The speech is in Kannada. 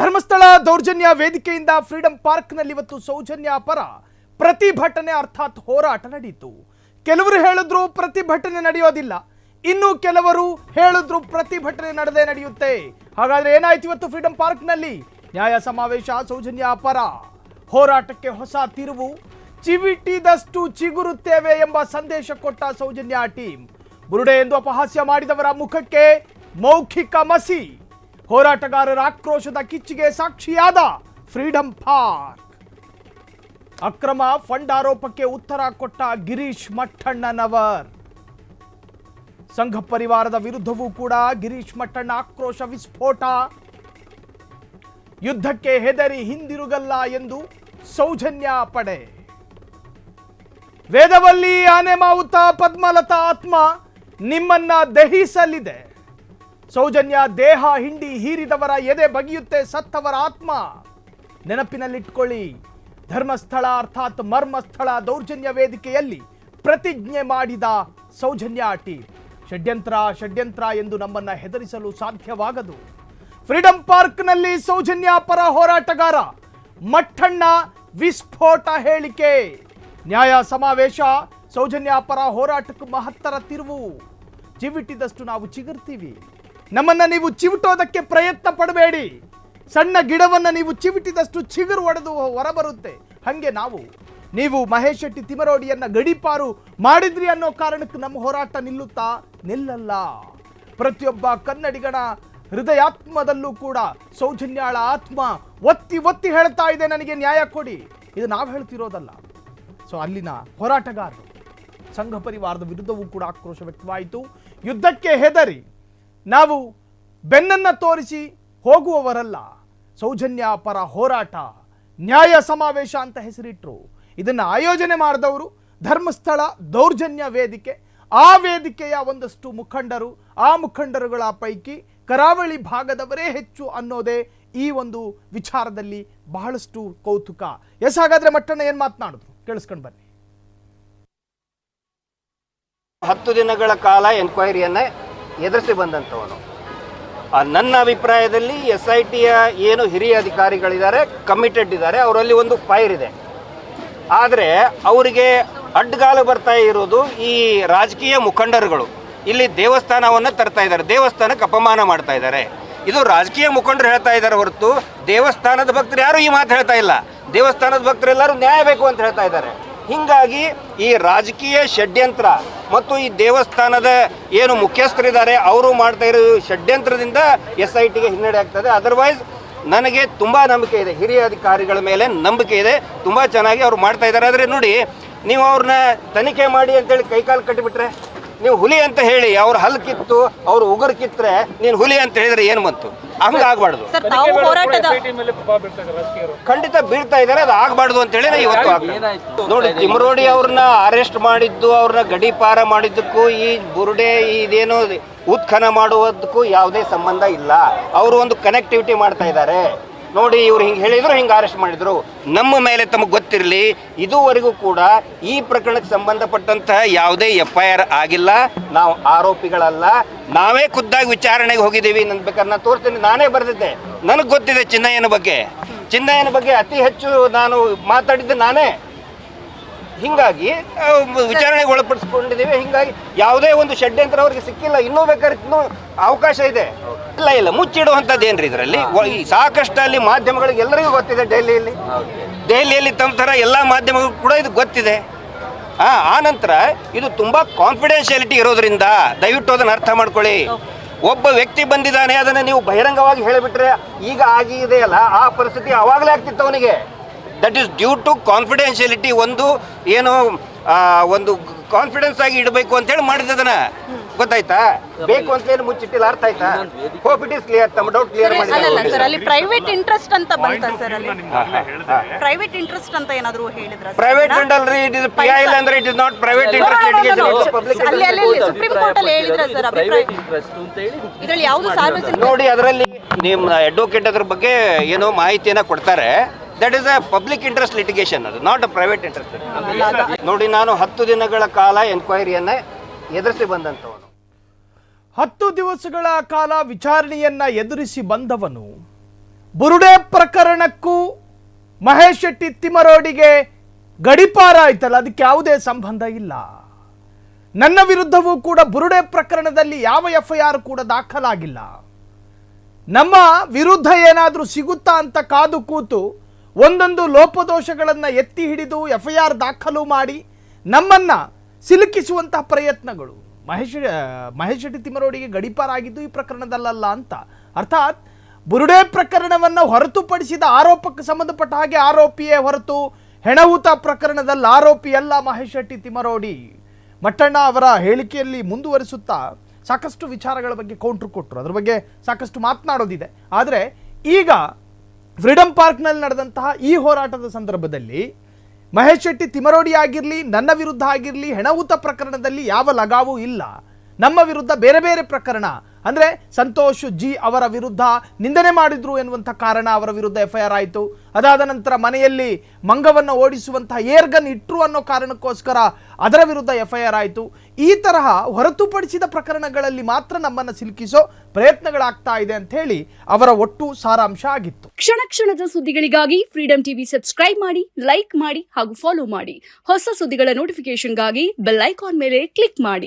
ಧರ್ಮಸ್ಥಳ ದೌರ್ಜನ್ಯ ವೇದಿಕೆಯಿಂದ ಫ್ರೀಡಂ ಪಾರ್ಕ್ನಲ್ಲಿ ಇವತ್ತು ಸೌಜನ್ಯ ಪರ ಪ್ರತಿಭಟನೆ ಅರ್ಥಾತ್ ಹೋರಾಟ ನಡೆಯಿತು. ಕೆಲವರು ಹೇಳಿದ್ರು ಪ್ರತಿಭಟನೆ ನಡೆಯೋದಿಲ್ಲ, ಇನ್ನು ಕೆಲವರು ಹೇಳಿದ್ರು ಪ್ರತಿಭಟನೆ ನಡೆಯುತ್ತೆ. ಹಾಗಾದ್ರೆ ಏನಾಯ್ತು ಇವತ್ತು ಫ್ರೀಡಂ ಪಾರ್ಕ್ನಲ್ಲಿ? ನ್ಯಾಯ ಸಮಾವೇಶ, ಸೌಜನ್ಯ ಪರ ಹೋರಾಟಕ್ಕೆ ಹೊಸ ತಿರುವು, ಚಿವಿಟಿದಷ್ಟು ಚಿಗುರುತ್ತೇವೆ ಎಂಬ ಸಂದೇಶ ಕೊಟ್ಟ ಸೌಜನ್ಯ ಟೀಮ್. ಬುರುಡೆ ಎಂದು ಅಪಹಾಸ್ಯ ಮಾಡಿದವರ ಮುಖಕ್ಕೆ ಮೌಖಿಕ ಮಸಿ. ಹೋರಾಟಗಾರರ ಆಕ್ರೋಶದ ಕಿಚ್ಚಿಗೆ ಸಾಕ್ಷಿಯಾದ ಫ್ರೀಡಂ ಪಾರ್ಕ್. ಅಕ್ರಮ ಫಂಡ್ ಆರೋಪಕ್ಕೆ ಉತ್ತರ ಕೊಟ್ಟ ಗಿರೀಶ್ ಮಠಣ್ಣನವರ್. ಸಂಘ ಪರಿವಾರದ ವಿರುದ್ಧವೂ ಕೂಡ ಗಿರೀಶ್ ಮಠಣ್ಣ ಆಕ್ರೋಶ ವಿಸ್ಫೋಟ. ಯುದ್ಧಕ್ಕೆ ಹೆದರಿ ಹಿಂದಿರುಗಲ್ಲ ಎಂದು ಸೌಜನ್ಯ ಪಡೆ. ವೇದವಲ್ಲಿ ಆನೆ ಮಾವುತ ಪದ್ಮಲತಾ ಆತ್ಮ ನಿಮ್ಮನ್ನ ದಹಿಸಲಿದೆ. ಸೌಜನ್ಯ ದೇಹ ಹಿಂಡಿ ಹೀರಿದವರ ಎದೆ ಬಗೆಯುತ್ತೆ ಸತ್ತವರ ಆತ್ಮ. ನೆನಪಿನಲ್ಲಿಟ್ಕೊಳ್ಳಿ, ಧರ್ಮಸ್ಥಳ ಅರ್ಥಾತ್ ಮರ್ಮಸ್ಥಳ ದೌರ್ಜನ್ಯ ವೇದಿಕೆಯಲ್ಲಿ ಪ್ರತಿಜ್ಞೆ ಮಾಡಿದ ಸೌಜನ್ಯ ಟೀಮ್. ಷಡ್ಯಂತ್ರ ಎಂದು ನಮ್ಮನ್ನ ಹೆದರಿಸಲು ಸಾಧ್ಯವಾಗದು. ಫ್ರೀಡಂ ಪಾರ್ಕ್ನಲ್ಲಿ ಸೌಜನ್ಯ ಪರ ಹೋರಾಟಗಾರ ಮಠಣ್ಣ ವಿಸ್ಫೋಟ ಹೇಳಿಕೆ. ನ್ಯಾಯ ಸಮಾವೇಶ, ಸೌಜನ್ಯ ಪರ ಹೋರಾಟಕ್ಕೆ ಮಹತ್ತರ ತಿರುವು. ಚಿವಿಟಿದಷ್ಟು ನಾವು ಚಿಗುರ್ತೀವಿ, ನಮ್ಮನ್ನ ನೀವು ಚಿವಿಟೋದಕ್ಕೆ ಪ್ರಯತ್ನ ಪಡಬೇಡಿ. ಸಣ್ಣ ಗಿಡವನ್ನ ನೀವು ಚಿವಿಟಿದಷ್ಟು ಚಿಗುರು ಒಡೆದು ಹೊರಬರುತ್ತೆ. ಹಂಗೆ ನೀವು ಮಹೇಶ್ ಶೆಟ್ಟಿ ತಿಮರೋಡಿಯನ್ನ ಗಡೀಪಾರು ಮಾಡಿದ್ರಿ ಅನ್ನೋ ಕಾರಣಕ್ಕೆ ನಮ್ಮ ಹೋರಾಟ ನಿಲ್ಲಲ್ಲ. ಪ್ರತಿಯೊಬ್ಬ ಕನ್ನಡಿಗನ ಹೃದಯಾತ್ಮದಲ್ಲೂ ಕೂಡ ಸೌಜನ್ಯಾಳ ಆತ್ಮ ಒತ್ತಿ ಹೇಳ್ತಾ ಇದೆ, ನನಗೆ ನ್ಯಾಯ ಕೊಡಿ. ಇದು ನಾವು ಹೇಳ್ತಿರೋದಲ್ಲ. ಸೊ ಅಲ್ಲಿನ ಹೋರಾಟಗಾರರು ಸಂಘ ಪರಿವಾರದ ವಿರುದ್ಧವೂ ಕೂಡ ಆಕ್ರೋಶ ವ್ಯಕ್ತವಾಯಿತು. ಯುದ್ಧಕ್ಕೆ ಹೆದರಿ ನಾವು ಬೆನ್ನನ್ನ ತೋರಿಸಿ ಹೋಗುವವರಲ್ಲ. ಸೌಜನ್ಯ ಪರ ಹೋರಾಟ, ನ್ಯಾಯ ಸಮಾವೇಶ ಅಂತ ಹೆಸರಿಟ್ರು. ಇದನ್ನ ಆಯೋಜನೆ ಮಾಡಿದವರು ಧರ್ಮಸ್ಥಳ ದೌರ್ಜನ್ಯ ವೇದಿಕೆ. ಆ ವೇದಿಕೆಯ ಒಂದಷ್ಟು ಮುಖಂಡರು, ಆ ಮುಖಂಡರುಗಳ ಪೈಕಿ ಕರಾವಳಿ ಭಾಗದವರೇ ಹೆಚ್ಚು ಅನ್ನೋದೇ ಈ ಒಂದು ವಿಚಾರದಲ್ಲಿ ಬಹಳಷ್ಟು ಕೌತುಕ. ಹಾಗಾದ್ರೆ ಮಟ್ಟಣ್ಣ ಏನ್ ಮಾತನಾಡಿದ್ರು ಕೇಳಿಸ್ಕೊಂಡು ಬನ್ನಿ. 10 ದಿನಗಳ ಕಾಲ ಎನ್ಕ್ವೈರಿಯನ್ನೇ ಎದುರಿಸಿ ಬಂದಂಥವನು. ನನ್ನ ಅಭಿಪ್ರಾಯದಲ್ಲಿ SITಯ ಏನು ಹಿರಿಯ ಅಧಿಕಾರಿಗಳಿದ್ದಾರೆ, ಕಮಿಟೆಡ್ ಇದ್ದಾರೆ, ಅವರಲ್ಲಿ ಒಂದು ಫೈರ್ ಇದೆ. ಆದರೆ ಅವರಿಗೆ ಅಡ್ಡಗಾಲು ಬರ್ತಾ ಇರೋದು ಈ ರಾಜಕೀಯ ಮುಖಂಡರುಗಳು. ಇಲ್ಲಿ ದೇವಸ್ಥಾನವನ್ನು ತರ್ತಾ ಇದ್ದಾರೆ, ದೇವಸ್ಥಾನಕ್ಕೆ ಅಪಮಾನ ಮಾಡ್ತಾ ಇದ್ದಾರೆ. ಇದು ರಾಜಕೀಯ ಮುಖಂಡರು ಹೇಳ್ತಾ ಇದ್ದಾರೆ ಹೊರತು ದೇವಸ್ಥಾನದ ಭಕ್ತರು ಯಾರು ಈ ಮಾತು ಹೇಳ್ತಾ ಇಲ್ಲ. ದೇವಸ್ಥಾನದ ಭಕ್ತರೆಲ್ಲರೂ ನ್ಯಾಯ ಬೇಕು ಅಂತ ಹೇಳ್ತಾ ಇದ್ದಾರೆ. ಹೀಗಾಗಿ ಈ ರಾಜಕೀಯ ಷಡ್ಯಂತ್ರ ಮತ್ತು ಈ ದೇವಸ್ಥಾನದ ಏನು ಮುಖ್ಯಸ್ಥರಿದ್ದಾರೆ ಅವರು ಮಾಡ್ತಾ ಇರೋ ಷಡ್ಯಂತ್ರದಿಂದ SITಗೆ ಹಿನ್ನಡೆ ಆಗ್ತದೆ. ಅದರ್ವೈಸ್ ನನಗೆ ತುಂಬ ನಂಬಿಕೆ ಇದೆ, ಹಿರಿಯ ಅಧಿಕಾರಿಗಳ ಮೇಲೆ ನಂಬಿಕೆ ಇದೆ, ತುಂಬ ಚೆನ್ನಾಗಿ ಅವ್ರು ಮಾಡ್ತಾ ಇದ್ದಾರೆ. ಆದರೆ ನೋಡಿ, ನೀವು ಅವ್ರನ್ನ ತನಿಖೆ ಮಾಡಿ ಅಂತೇಳಿ ಕೈಕಾಲು ಕಟ್ಟಿಬಿಟ್ರೆ, ನೀವು ಹುಲಿ ಅಂತ ಹೇಳಿ ಅವ್ರ ಹಲ್ಲು ಕಿತ್ತು ಅವ್ರು ಉಗುರು ಕಿತ್ತರೆ ನೀನು ಹುಲಿ ಅಂತ ಹೇಳಿದ್ರೆ ಏನು ಬಂತು? ಹಂಗಾಗಬಾರ್ದು. ಖಂಡಿತ ಬೀಳ್ತಾ ಇದ್ದಾರೆ, ಅದು ಆಗಬಾರ್ದು ಅಂತೇಳಿ ಇವತ್ತು ನೋಡಿ, ತಿಮರೋಡಿ ಅವ್ರನ್ನ ಅರೆಸ್ಟ್ ಮಾಡಿದ್ದು, ಅವ್ರನ್ನ ಗಡೀಪಾರ ಮಾಡಿದ್ದಕ್ಕೂ ಈ ಬುರುಡೆ ಇದೇನೋ ಉತ್ಖನ ಮಾಡುವುದಕ್ಕೂ ಯಾವುದೇ ಸಂಬಂಧ ಇಲ್ಲ. ಅವರು ಒಂದು ಕನೆಕ್ಟಿವಿಟಿ ಮಾಡ್ತಾ ಇದ್ದಾರೆ. ನೋಡಿ, ಇವ್ರು ಹಿಂಗೆ ಹೇಳಿದ್ರು, ಹಿಂಗೆ ಅರೆಸ್ಟ್ ಮಾಡಿದ್ರು. ನಮ್ಮ ಮೇಲೆ ತಮಗೆ ಗೊತ್ತಿರಲಿ, ಇದುವರೆಗೂ ಕೂಡ ಈ ಪ್ರಕರಣಕ್ಕೆ ಸಂಬಂಧಪಟ್ಟಂತಹ ಯಾವುದೇ FIR ಆಗಿಲ್ಲ. ನಾವು ಆರೋಪಿಗಳಲ್ಲ, ನಾವೇ ಖುದ್ದಾಗಿ ವಿಚಾರಣೆಗೆ ಹೋಗಿದ್ದೀವಿ. ನನ್ನ ಬೇಕಾದ್ರೆ ನಾನು ತೋರಿಸ್ತೀನಿ, ನಾನೇ ಬರೆದಿದ್ದೆ. ನನಗೆ ಗೊತ್ತಿದೆ ಚಿನ್ನಯ್ಯನ ಬಗ್ಗೆ ಅತಿ ಹೆಚ್ಚು ನಾನು ಮಾತಾಡಿದ್ದೆ ನಾನೇ. ಹಿಂಗಾಗಿ ವಿಚಾರಣೆಗೆ ಒಳಪಡಿಸ್ಕೊಂಡಿದ್ದೀವಿ. ಹಿಂಗಾಗಿ ಯಾವುದೇ ಒಂದು ಷಡ್ಯಂತ್ರ ಅವ್ರಿಗೆ ಸಿಕ್ಕಿಲ್ಲ. ಇನ್ನೂ ಬೇಕಾದ್ರೆ ಇನ್ನೂ ಅವಕಾಶ ಇದೆ. ಇಲ್ಲ ಮುಚ್ಚಿಡುವಂಥದ್ದು ಏನ್ರಿ ಇದರಲ್ಲಿ? ಸಾಕಷ್ಟು ಅಲ್ಲಿ ಮಾಧ್ಯಮಗಳಿಗೆ ಎಲ್ಲರಿಗೂ ಗೊತ್ತಿದೆ. ದೆಹಲಿಯಲ್ಲಿ ತಮ್ಮ ಥರ ಎಲ್ಲ ಮಾಧ್ಯಮಗಳು ಕೂಡ ಇದು ಗೊತ್ತಿದೆ. ಆ ನಂತರ ಇದು ತುಂಬ ಕಾನ್ಫಿಡೆನ್ಷಿಯಾಲಿಟಿ ಇರೋದ್ರಿಂದ ದಯವಿಟ್ಟು ಅದನ್ನು ಅರ್ಥ ಮಾಡ್ಕೊಳ್ಳಿ. ಒಬ್ಬ ವ್ಯಕ್ತಿ ಬಂದಿದ್ದಾನೆ, ಅದನ್ನು ನೀವು ಬಹಿರಂಗವಾಗಿ ಹೇಳಿಬಿಟ್ರೆ ಈಗ ಆಗಿದೆಯಲ್ಲ, ಆ ಪರಿಸ್ಥಿತಿ ಅವಾಗಲೇ ಆಗ್ತಿತ್ತು ಅವನಿಗೆ. That is due to confidentiality. ಒಂದು ಕಾನ್ಫಿಡೆನ್ಸ್ ಆಗಿ ಇಡಬೇಕು ಅಂತೇಳಿ ಮಾಡಿದ್ದದನ್ನ, ಗೊತ್ತಾಯ್ತಾ? ಬೇಕು ಅಂತೇಳಿ ಮುಚ್ಚಿಟ್ಟಿಲ್ಲ. ಅರ್ಥ ಆಯ್ತಾ? Hope it is clear. ತಮ್ಮ ಡೌಟ್ ಕ್ಲಿಯರ್ ಮಾಡಿ. ಅಲ್ಲಿ ಪ್ರೈವೇಟ್ ಇಂಟ್ರೆಸ್ಟ್ ಅಂತ ಬಂತ ಸರ್? ಅಲ್ಲಿ ಪ್ರೈವೇಟ್ ಇಂಟ್ರೆಸ್ಟ್ ಅಂತ ಏನಾದರೂ ಹೇಳಿದ್ರ? ಪ್ರೈವೇಟ್ ಅಲ್ರಿ, ಇಟ್ ಇಸ್ PIL ಅಂದ್ರೆ it is not private interest litigation. ಅಲ್ಲಿ ಸುಪ್ರೀಂ ಕೋರ್ಟ್ ಅಲ್ಲಿ ಹೇಳಿದ್ರ ಸರ್ ಪ್ರೈವೇಟ್ ಇಂಟ್ರೆಸ್ಟ್ ಅಂತ ಹೇಳಿ. ಇದರಲ್ಲಿ ಯಾವುದು ಸಾರ್ವಜನಿಕ ನೋಡಿ, ಅದರಲ್ಲಿ ನಿಮ್ಮ ಅಡ್ವೊಕೇಟ್ ಅದ್ರ ಬಗ್ಗೆ ಏನೋ ಮಾಹಿತಿಯನ್ನ ಕೊಡ್ತಾರೆ. That is a public interest litigation, ಅದು ನಾಟ್ ಅ ಪ್ರೈವೇಟ್ ಇಂಟ್ರೆಸ್ಟ್. ನೋಡಿ, ನಾನು 10 ದಿನಗಳ ಕಾಲ ಎನ್ಕ್ವೈರಿಯನ್ನೇ ಎದುರಿಸಿ ಬಂದಂಥವನು. 10 ದಿವಸಗಳ ಕಾಲ ವಿಚಾರಣೆಯನ್ನ ಎದುರಿಸಿ ಬಂದವನು ಬುರುಡೆ ಪ್ರಕರಣಕ್ಕೂ ಮಹೇಶ್ ಶೆಟ್ಟಿ ತಿಮರೋಡಿಗೆ ಗಡಿಪಾರ ಆಯ್ತಲ್ಲ, ಅದಕ್ಕೆ ಯಾವುದೇ ಸಂಬಂಧ ಇಲ್ಲ. ನನ್ನ ವಿರುದ್ಧವೂ ಕೂಡ ಬುರುಡೆ ಪ್ರಕರಣದಲ್ಲಿ ಯಾವ FIR ಕೂಡ ದಾಖಲಾಗಿಲ್ಲ. ನಮ್ಮ ವಿರುದ್ಧ ಏನಾದರೂ ಸಿಗುತ್ತಾ ಅಂತ ಕಾದು ಕೂತು ಒಂದೊಂದು ಲೋಪದೋಷಗಳನ್ನು ಎತ್ತಿ ಹಿಡಿದು FIR ದಾಖಲು ಮಾಡಿ ನಮ್ಮನ್ನ ಸಿಲುಕಿಸುವಂತಹ ಪ್ರಯತ್ನಗಳು. ಮಹೇಶ್ ಶೆಟ್ಟಿ ತಿಮರೋಡಿಗೆ ಗಡಿಪಾರ ಆಗಿದ್ದು ಈ ಪ್ರಕರಣದಲ್ಲ ಅಂತ. ಅರ್ಥಾತ್ ಬುರುಡೆ ಪ್ರಕರಣವನ್ನು ಹೊರತುಪಡಿಸಿದ ಆರೋಪಕ್ಕೆ ಸಂಬಂಧಪಟ್ಟ ಹಾಗೆ ಆರೋಪಿಯೇ ಹೊರತು ಹೆಣಹುತ ಪ್ರಕರಣದಲ್ಲಿ ಆರೋಪಿ ಅಲ್ಲ ಮಹೇಶ್ ಶೆಟ್ಟಿ ತಿಮರೋಡಿ. ಮಟ್ಟಣ್ಣ ಅವರ ಹೇಳಿಕೆಯಲ್ಲಿ ಮುಂದುವರಿಸುತ್ತಾ ಸಾಕಷ್ಟು ವಿಚಾರಗಳ ಬಗ್ಗೆ ಕೌಂಟ್ರ್ ಕೊಟ್ಟರು. ಅದ್ರ ಬಗ್ಗೆ ಸಾಕಷ್ಟು ಮಾತನಾಡೋದಿದೆ. ಆದರೆ ಈಗ ಫ್ರೀಡಂ ಪಾರ್ಕ್ನಲ್ಲಿ ನಡೆದಂತಹ ಈ ಹೋರಾಟದ ಸಂದರ್ಭದಲ್ಲಿ ಮಹೇಶ್ ಶೆಟ್ಟಿ ತಿಮರೋಡಿ ಆಗಿರಲಿ, ನನ್ನ ವಿರುದ್ಧ ಆಗಿರಲಿ, ಹೆಣಹುತ ಪ್ರಕರಣದಲ್ಲಿ ಯಾವ ಲಗಾವೂ ಇಲ್ಲ. ನಮ್ಮ ವಿರುದ್ಧ ಬೇರೆ ಬೇರೆ ಪ್ರಕರಣ, ಅಂದರೆ ಸಂತೋಷ್ ಜಿ ಅವರ ವಿರುದ್ಧ ನಿಂದನೆ ಮಾಡಿದ್ರು ಎನ್ನುವಂಥ ಕಾರಣ ಅವರ ವಿರುದ್ಧ FIR ಆಯಿತು. ಅದಾದ ನಂತರ ಮನೆಯಲ್ಲಿ ಮಂಗವನ್ನು ಓಡಿಸುವಂತಹ ಏರ್ಗನ್ ಇಟ್ರು ಅನ್ನೋ ಕಾರಣಕ್ಕೋಸ್ಕರ ಅದರ ವಿರುದ್ಧ FIR ಆಯಿತು. ಈ ತರಹ ಹೊರತುಪಡಿಸಿದ ಪ್ರಕರಣಗಳಲ್ಲಿ ಮಾತ್ರ ನಮ್ಮನ್ನು ಸಿಲುಕಿಸೋ ಪ್ರಯತ್ನಗಳಾಗ್ತಾ ಇದೆ ಅಂತ ಹೇಳಿ ಅವರ ಒಟ್ಟು ಸಾರಾಂಶ ಆಗಿತ್ತು. ಕ್ಷಣ ಕ್ಷಣದ ಸುದ್ದಿಗಳಿಗಾಗಿ ಫ್ರೀಡಂ ಟಿವಿ ಸಬ್ಸ್ಕ್ರೈಬ್ ಮಾಡಿ, ಲೈಕ್ ಮಾಡಿ ಹಾಗೂ ಫಾಲೋ ಮಾಡಿ. ಹೊಸ ಸುದ್ದಿಗಳ ನೋಟಿಫಿಕೇಶನ್ಗಾಗಿ ಬೆಲ್ ಐಕಾನ್ ಮೇಲೆ ಕ್ಲಿಕ್ ಮಾಡಿ.